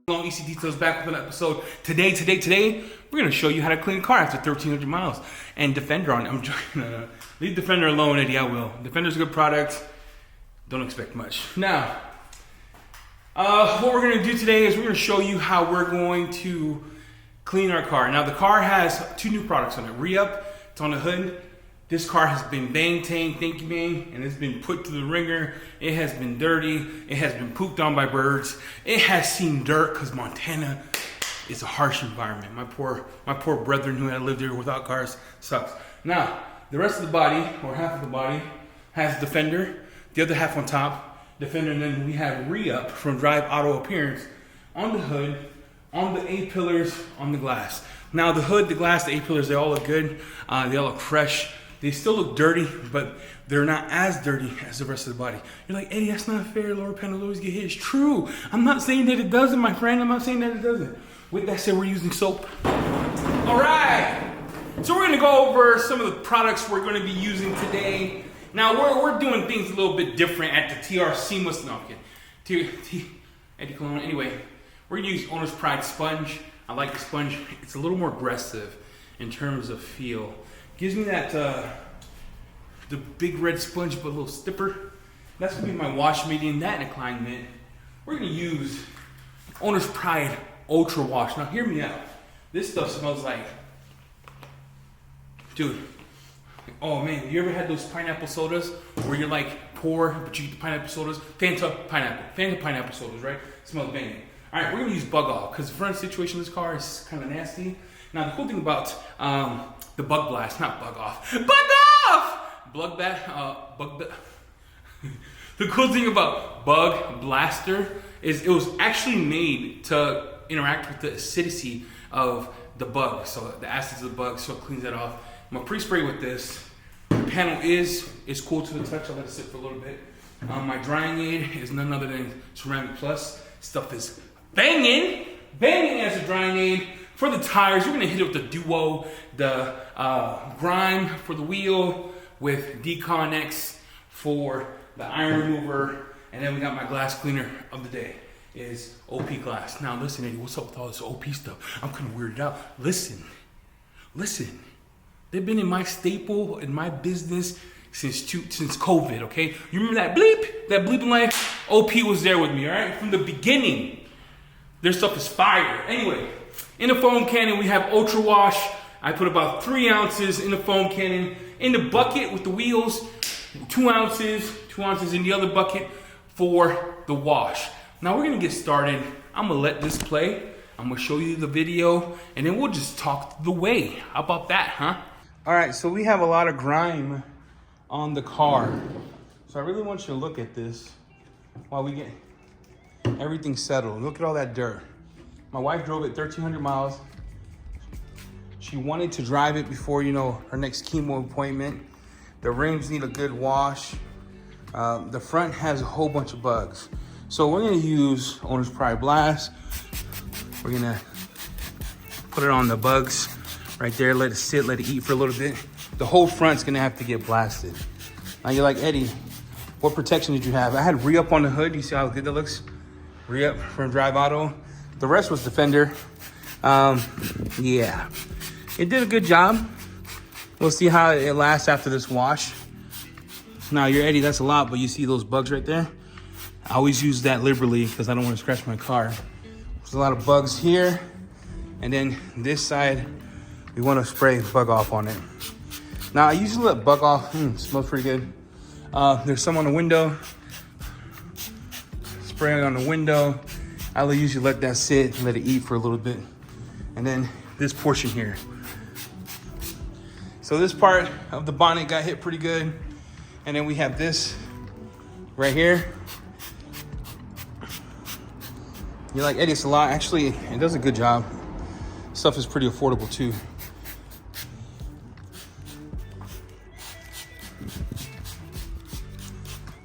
Long EC Details back with an episode. Today, we're gonna show you how to clean a car after 1,300 miles and Defender on it. I'm joking. Leave Defender alone, Eddie. I will. Defender's a good product. Don't expect much. Now, what we're gonna do today is we're gonna show you how we're going to clean our car. Now, the car has two new products on it. Re-Up. It's on the hood. This car has been bang-tang, thank you, bang, and it's been put to the ringer. It has been dirty. It has been pooped on by birds. It has seen dirt because Montana is a harsh environment. My poor brethren who had lived here without cars sucks. Now, the rest of the body, or half of the body, has Defender. The other half on top, Defender, and then we have Re-Up from Drive Auto Appearance on the hood, on the A-pillars, on the glass. Now, the hood, the glass, the A-pillars, they all look good. They all look fresh. They still look dirty, but they're not as dirty as the rest of the body. You're like, Eddie, that's not fair. Lower panels always get hit. It's true. I'm not saying that it doesn't, my friend. I'm not saying that it doesn't. With that said, we're using soap. All right. So we're going to go over some of the products we're going to be using today. Now, we're doing things a little bit different at the TR Seamless. No, I'm kidding. Eddie Cologne. Anyway, we're going to use Owner's Pride Sponge. I like the sponge. It's a little more aggressive in terms of feel. Gives me that, the big red sponge, but a little stiffer. That's gonna be my wash medium, that and a Klein Mint. We're gonna use Owner's Pride Ultra Wash. Now hear me out. This stuff smells like, dude, oh man, you ever had those pineapple sodas where you're like poor, but you get the pineapple sodas? Fanta pineapple sodas, right? Smells banging. All right, we're gonna use Bug Off, because the front situation of this car is kind of nasty. Now the cool thing about, the Bug Blast, not Bug Off. Bug Off! The cool thing about Bug Blaster is it was actually made to interact with the acidity of the bug. So the acids of the bug, so it cleans that off. I'm gonna pre-spray with this. The panel is cool to the touch. I'll let it sit for a little bit. My drying aid is none other than Ceramic Plus. Stuff is banging as a drying aid. For the tires, we're gonna hit it with the Duo, the Grime for the wheel, with Decon X for the iron remover, and then we got my glass cleaner of the day, is OP Glass. Now listen, Eddie, what's up with all this OP stuff? I'm kinda weirded out. Listen. They've been in my staple, in my business, since COVID, okay? You remember that bleep life? OP was there with me, all right? From the beginning. Their stuff is fire. Anyway. In the foam cannon, we have Ultra Wash. I put about 3 ounces in the foam cannon. In the bucket with the wheels, 2 ounces in the other bucket for the wash. Now we're gonna get started. I'm gonna let this play. I'm gonna show you the video, and then we'll just talk the way. How about that, huh? All right, so we have a lot of grime on the car. So I really want you to look at this while we get everything settled. Look at all that dirt. My wife drove it 1,300 miles. She wanted to drive it before, her next chemo appointment. The rims need a good wash. The front has a whole bunch of bugs. So we're gonna use Owner's Pride Blast. We're gonna put it on the bugs right there, let it sit, let it eat for a little bit. The whole front's gonna have to get blasted. Now you're like, Eddie, what protection did you have? I had Re-Up on the hood. You see how good that looks? Re-Up from Drive Auto. The rest was Defender. Yeah, it did a good job. We'll see how it lasts after this wash. Now you're Eddie, that's a lot, but you see those bugs right there? I always use that liberally because I don't want to scratch my car. There's a lot of bugs here. And then this side, we want to spray Bug Off on it. Now I usually let Bug Off, smells pretty good. There's some on the window. Spray on the window. I usually let that sit, let it eat for a little bit. And then this portion here. So this part of the bonnet got hit pretty good. And then we have this right here. You're like, Eddie, it's a lot. Actually, it does a good job. Stuff is pretty affordable too.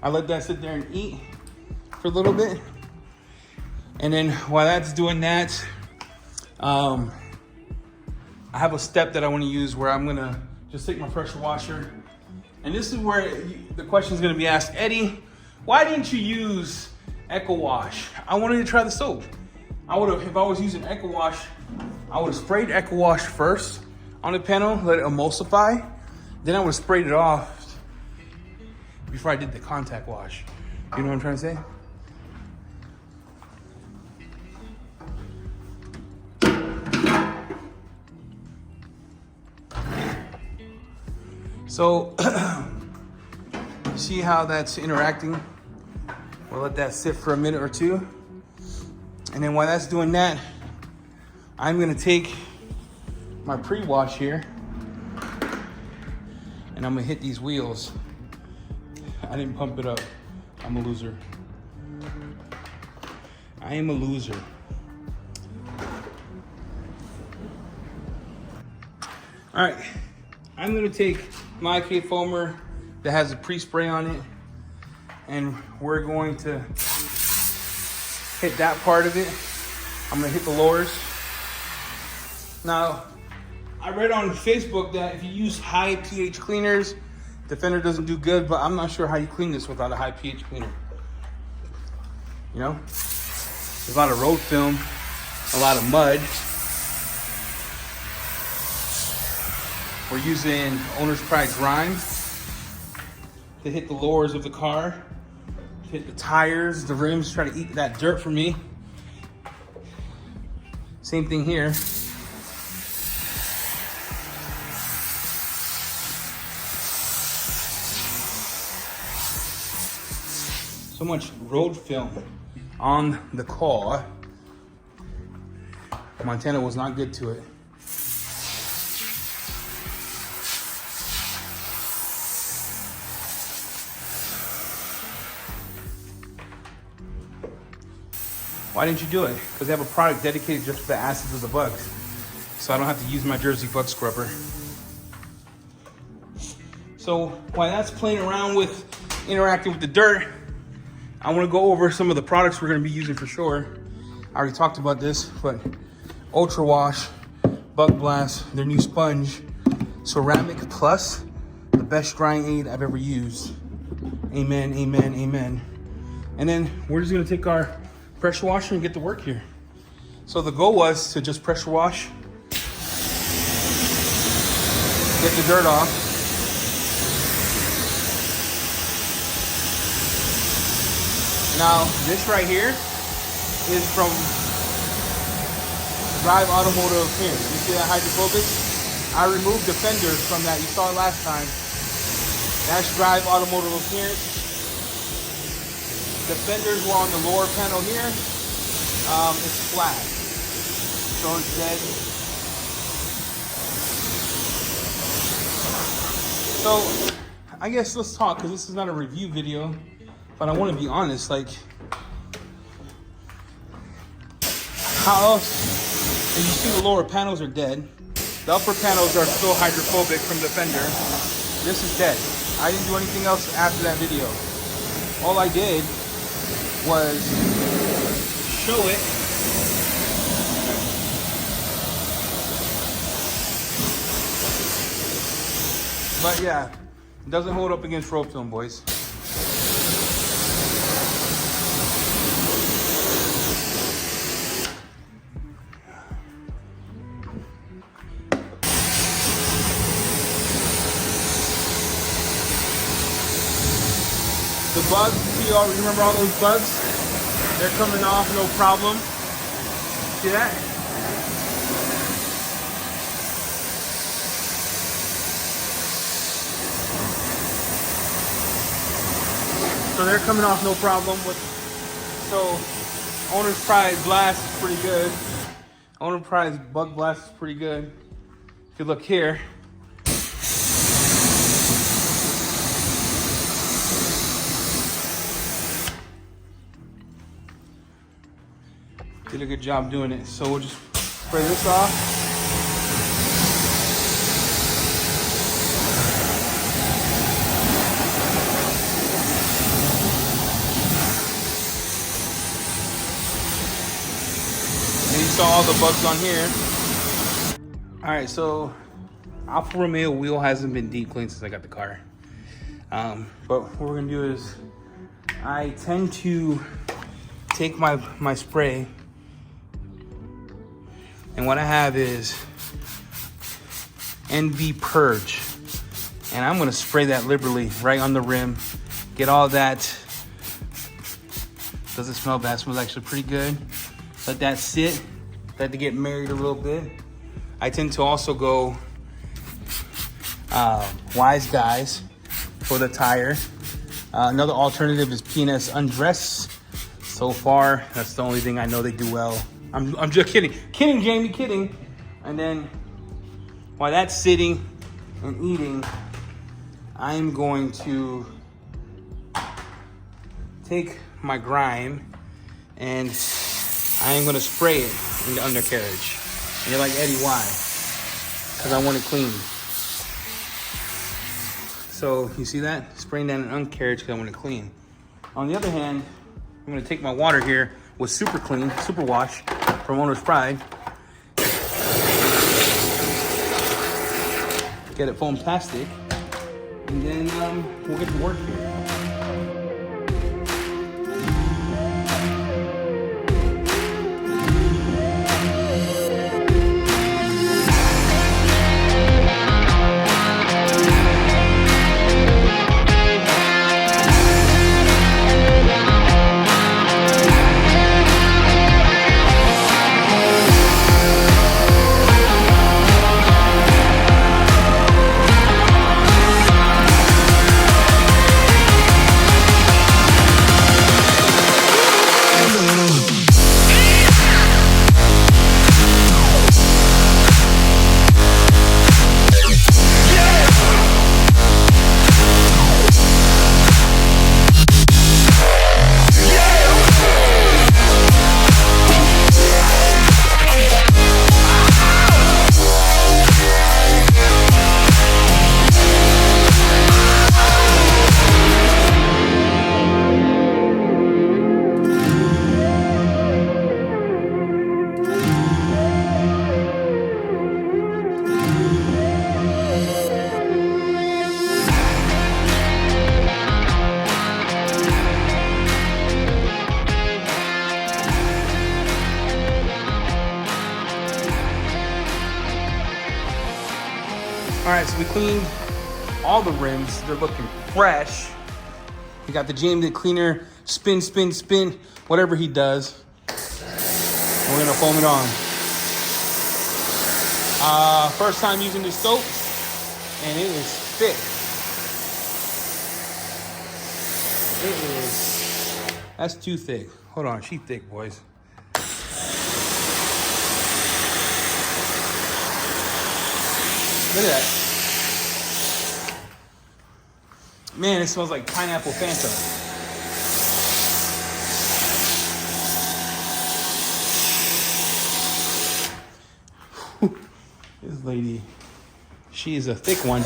I let that sit there and eat for a little bit. And then while that's doing that, I have a step that I want to use where I'm going to just take my pressure washer. And this is where the question is going to be asked, Eddie, why didn't you use Echo Wash? I wanted to try the soap. I would have, if I was using Echo Wash, I would have sprayed Echo Wash first on the panel, let it emulsify. Then I would have sprayed it off before I did the contact wash. You know what I'm trying to say? So, see how that's interacting? We'll let that sit for a minute or two. And then while that's doing that, I'm gonna take my pre-wash here and I'm gonna hit these wheels. I didn't pump it up. I'm a loser. I am a loser. All right, I'm gonna take my K foamer that has a pre-spray on it, and we're going to hit that part of it. I'm gonna hit the lowers. Now, I read on Facebook that if you use high pH cleaners, the fender doesn't do good, but I'm not sure how you clean this without a high pH cleaner. You know? There's a lot of road film, a lot of mud. We're using owner's pride grime to hit the lowers of the car, to hit the tires, the rims, try to eat that dirt from me. Same thing here. So much road film on the car. Montana was not good to it. Why didn't you do it? Because they have a product dedicated just for the acids of the bugs. So I don't have to use my Jersey bug scrubber. So while that's playing around with interacting with the dirt, I want to go over some of the products we're going to be using for sure. I already talked about this, but Ultra Wash, Bug Blast, their new sponge, Ceramic Plus, the best drying aid I've ever used. Amen, amen, amen. And then we're just going to take our pressure washer and get to work here. So the goal was to just pressure wash, get the dirt off. Now this right here is from Drive Automotive Appearance. You see that hydrophobic? I removed the fenders from that. You saw it last time. That's Drive Automotive Appearance. The fenders were on the lower panel here. It's flat, so it's dead. So I guess let's talk, because this is not a review video, but I want to be honest. Like, how else? And you see the lower panels are dead. The upper panels are still hydrophobic from the fender. This is dead. I didn't do anything else after that video. All I did was show it. But yeah, it doesn't hold up against road film, boys. The bugs, see, y'all remember all those bugs? They're coming off, no problem. See that? So they're coming off, no problem. So Owner's Pride Blast is pretty good. Owner's Pride Bug Blast is pretty good. If you look here, did a good job doing it. So we'll just spray this off. And you saw all the bugs on here. All right, so Alfa Romeo wheel hasn't been deep cleaned since I got the car. But what we're gonna do is, I tend to take my spray And what I have is NV Purge. And I'm gonna spray that liberally right on the rim. Get all that. Does it smell bad? It smells actually pretty good. Let that sit. Let it get married a little bit. I tend to also go Wise Guys for the tire. Another alternative is P&S Undress. So far, that's the only thing I know they do well. I'm just kidding. Kidding, Jamie, kidding. And then while that's sitting and eating, I'm going to take my grime and I am going to spray it in the undercarriage. And you're like, Eddie, why? Because I want it clean. So you see that? Spraying down an undercarriage because I want it clean. On the other hand, I'm going to take my water here with Super Clean, Super Wash from Owner's Pride. Get it foam plastic. And then we'll get to work here. All right, so we cleaned all the rims. They're looking fresh. We got the James cleaner, spin, spin, spin, whatever he does. And we're gonna foam it on. First time using this soap, and it is thick. It is, that's too thick. Hold on, she thick, boys. Look at that. Man, it smells like pineapple Fanta. This lady, she is a thick one.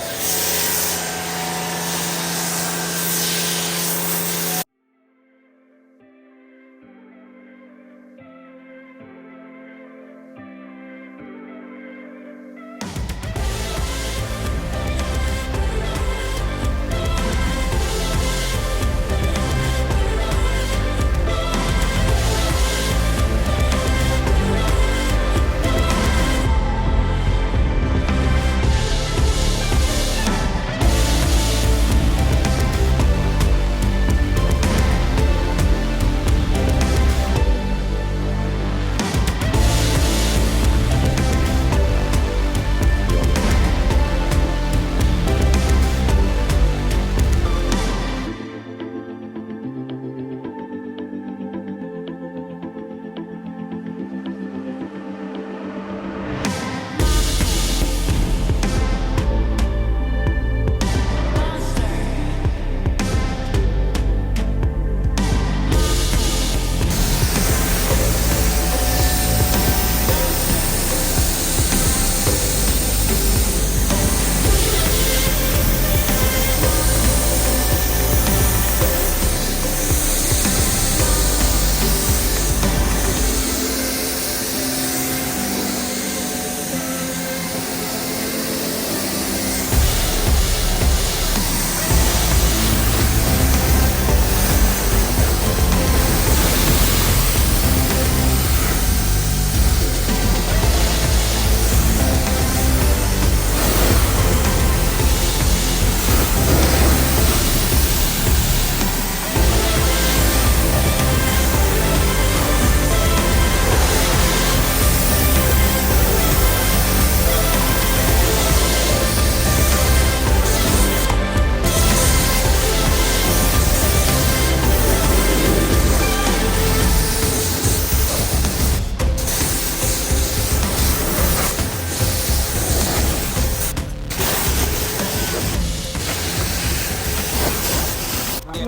You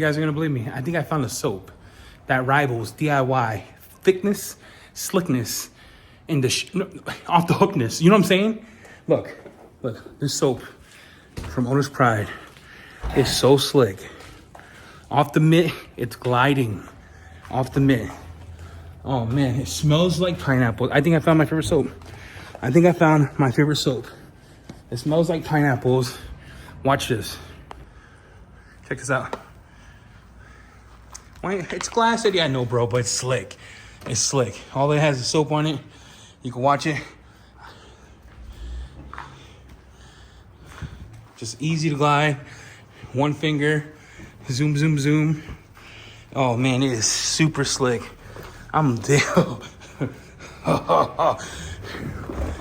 guys are gonna believe me. I think I found a soap that rivals DIY thickness, slickness, and off the hookness. You know what I'm saying? Look, this soap from Owner's Pride is so slick. Off the mitt, it's gliding. Off the mitt. Oh man, it smells like pineapple. I think I found my favorite soap. It smells like pineapples. Watch this. Check this out. It's glass. Yeah, I know, bro, but it's slick. It's slick. All it has is soap on it. You can watch it. Just easy to glide. One finger. Zoom, zoom, zoom. Oh man, it is super slick. I'm there.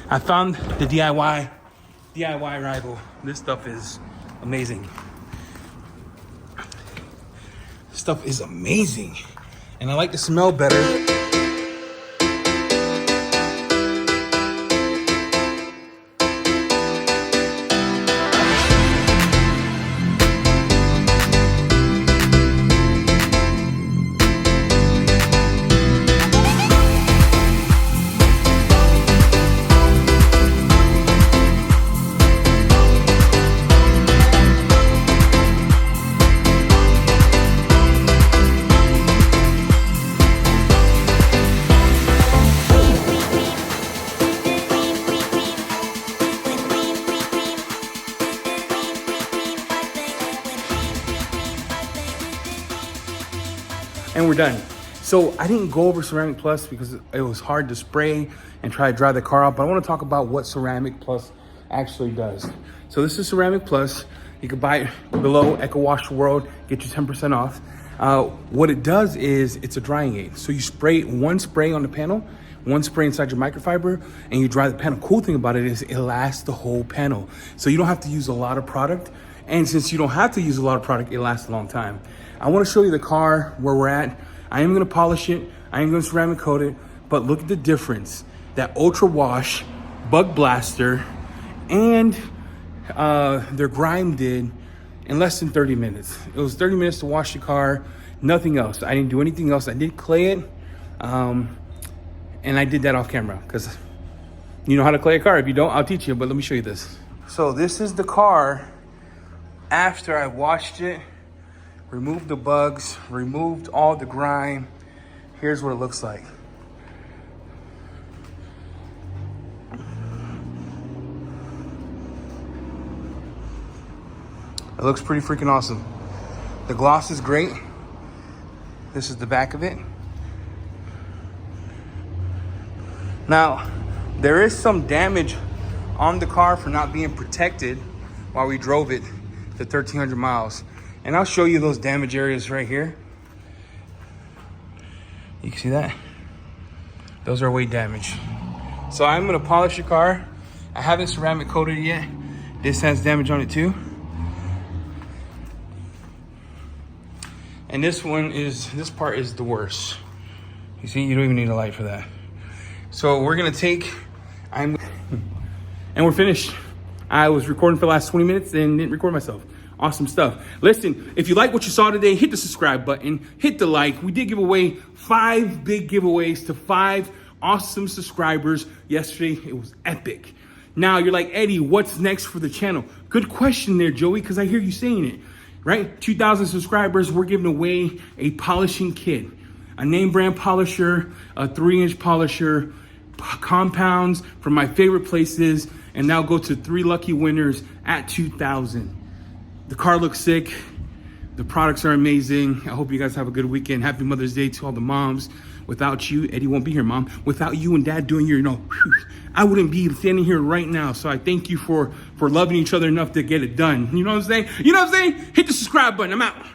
I found the DIY rival. This stuff is amazing. Stuff is amazing. And I like the smell better. And we're done. So I didn't go over Ceramic Plus because it was hard to spray and try to dry the car out, but I want to talk about what Ceramic Plus actually does. So this is Ceramic Plus. You can buy it below Echo Wash World, get you 10% off. What it does is it's a drying aid. So you spray one spray on the panel, one spray inside your microfiber, and you dry the panel. Cool thing about it is it lasts the whole panel. So you don't have to use a lot of product. And since you don't have to use a lot of product, it lasts a long time. I want to show you the car where we're at. I am going to polish it. I am going to ceramic coat it. But look at the difference. That Ultra Wash, Bug Blaster, and their grime did in less than 30 minutes. It was 30 minutes to wash the car. Nothing else. I didn't do anything else. I did clay it. And I did that off camera because you know how to clay a car. If you don't, I'll teach you. But let me show you this. So this is the car after I washed it. Removed the bugs, removed all the grime. Here's what it looks like. It looks pretty freaking awesome. The gloss is great. This is the back of it. Now, there is some damage on the car for not being protected while we drove it to 1,300 miles. And I'll show you those damage areas right here. You can see that? Those are way damaged. So I'm gonna polish the car. I haven't ceramic coated it yet. This has damage on it too. And this part is the worst. You see, you don't even need a light for that. So we're gonna take, and we're finished. I was recording for the last 20 minutes and didn't record myself. Awesome stuff. Listen, if you like what you saw today, hit the subscribe button, hit the like. We did give away 5 big giveaways to 5 awesome subscribers yesterday. It was epic. Now you're like, Eddie, what's next for the channel? Good question there, Joey, because I hear you saying it, right? 2,000 subscribers, we're giving away a polishing kit, a name brand polisher, a 3-inch polisher, compounds from my favorite places, and now go to 3 lucky winners at 2,000. The car looks sick. The products are amazing. I hope you guys have a good weekend. Happy Mother's Day to all the moms. Without you, Eddie won't be here, Mom. Without you and Dad doing your, I wouldn't be standing here right now. So I thank you for loving each other enough to get it done. You know what I'm saying? Hit the subscribe button. I'm out.